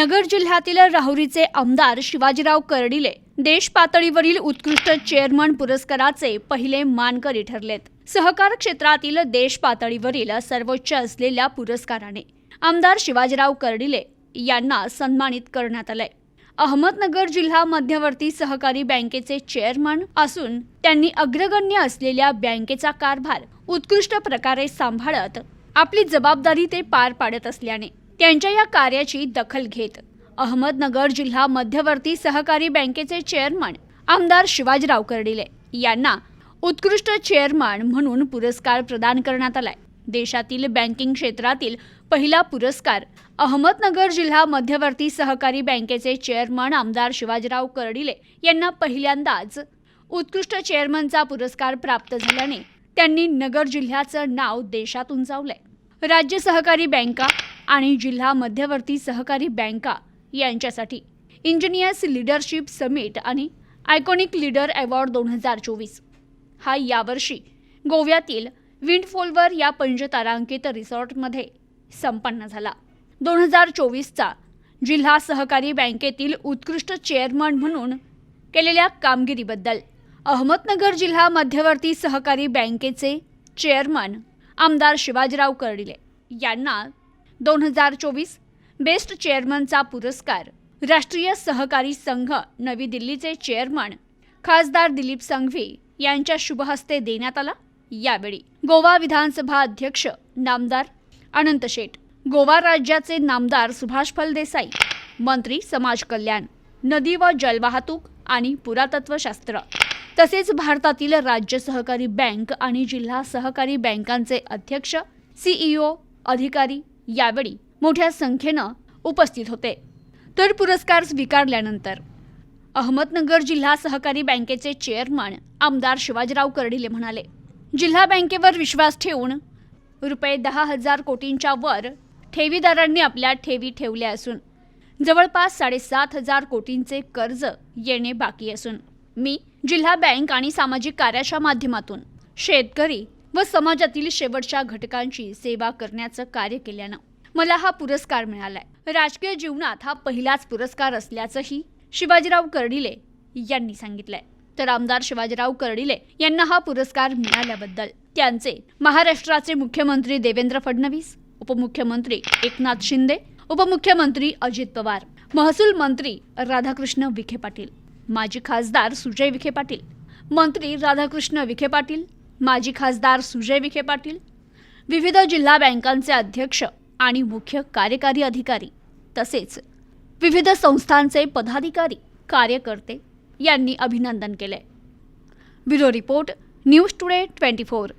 नगर जिल्ह्यातील राहुरीचे आमदार शिवाजीराव कर्डिले देश पातळीवरील उत्कृष्ट चेअरमन पुरस्काराचे पहिले मानकरी ठरलेत. सहकार क्षेत्रातील देश पातळीवरील सर्वोच्च असलेल्या पुरस्काराने आमदार शिवाजीराव कर्डिले यांना सन्मानित करण्यात आले. अहमदनगर जिल्हा मध्यवर्ती सहकारी बँकेचे चेअरमन असून त्यांनी अग्रगण्य असलेल्या बँकेचा कारभार उत्कृष्ट प्रकारे सांभाळत आपली जबाबदारी ते पार पाडत असल्याने त्यांच्या या कार्याची दखल घेत अहमदनगर जिल्हा मध्यवर्ती सहकारी बँकेचे चेअरमन आमदार शिवाजीराव कर्डिले यांना उत्कृष्ट चेअरमन म्हणून पुरस्कार प्रदान करण्यात आलाय. देशातील बँकिंग क्षेत्रातील पहिला पुरस्कार अहमदनगर जिल्हा मध्यवर्ती सहकारी बँकेचे चेअरमन आमदार शिवाजीराव कर्डिले यांना पहिल्यांदाच उत्कृष्ट चेअरमनचा पुरस्कार प्राप्त झाल्याने त्यांनी नगर जिल्ह्याचं नाव देशात उंचावलंय. राज्य सहकारी बँका आणि जिल्हा मध्यवर्ती सहकारी बँका यांच्यासाठी इंजिनियर्स लीडरशिप समिट आणि आयकॉनिक लीडर अवॉर्ड 2024 हा यावर्षी गोव्यातील विंडफॉलवर या पंचतारांकित रिसॉर्टमध्ये संपन्न झाला. 2024चा जिल्हा सहकारी बँकेतील उत्कृष्ट चेअरमन म्हणून केलेल्या कामगिरीबद्दल अहमदनगर जिल्हा मध्यवर्ती सहकारी बँकेचे चेअरमन आमदार शिवाजीराव कर्डिले यांना 2024 बेस्ट चेअरमनचा पुरस्कार राष्ट्रीय सहकारी संघ नवी दिल्लीचे चेअरमन खासदार दिलीप संघवी यांच्या शुभहस्ते देण्यात आला. यावेळी गोवा विधानसभा अध्यक्ष नामदार अनंत शेठ, गोवा राज्याचे नामदार सुभाष फलदेसाई, मंत्री समाज कल्याण, नदी व जलवाहतूक आणि पुरातत्वशास्त्र तसेच भारतातील राज्य सहकारी बँक आणि जिल्हा सहकारी बँकांचे अध्यक्ष, सीईओ, अधिकारी यावेळी मोठ्या संख्येनं उपस्थित होते. तर पुरस्कार स्वीकारल्यानंतर अहमदनगर जिल्हा सहकारी बँकेचे चेअरमन आमदार शिवाजीराव कर्डिले म्हणाले, जिल्हा बँकेवर विश्वास ठेवून रुपये 10,000 कोटींच्या वर ठेवीदारांनी आपल्या ठेवी ठेवल्या असून जवळपास 7,500 कोटींचे कर्ज येणे बाकी असून मी जिल्हा बँक आणि सामाजिक कार्याच्या माध्यमातून शेतकरी व समाजातील शेवटच्या घटकांची सेवा करण्याचं कार्य केल्यानं मला हा पुरस्कार मिळालाय. राजकीय जीवनात हा पहिलाच पुरस्कार असल्याचंही शिवाजीराव कर्डिले यांनी सांगितलंय. तर आमदार शिवाजीराव कर्डिले यांना हा पुरस्कार मिळाल्याबद्दल त्यांचे महाराष्ट्राचे मुख्यमंत्री देवेंद्र फडणवीस, उपमुख्यमंत्री एकनाथ शिंदे, उपमुख्यमंत्री अजित पवार, महसूल मंत्री राधाकृष्ण विखे पाटील, माजी खासदार सुजय विखे पाटील, मंत्री राधाकृष्ण विखे पाटील, माजी खासदार सुजय विखे पाटील, विविध जिल्हा बँकांचे अध्यक्ष आणि मुख्य कार्यकारी अधिकारी तसेच विविध संस्थांचे पदाधिकारी, कार्यकर्ते यांनी अभिनंदन केले. Bureau report, news today 24.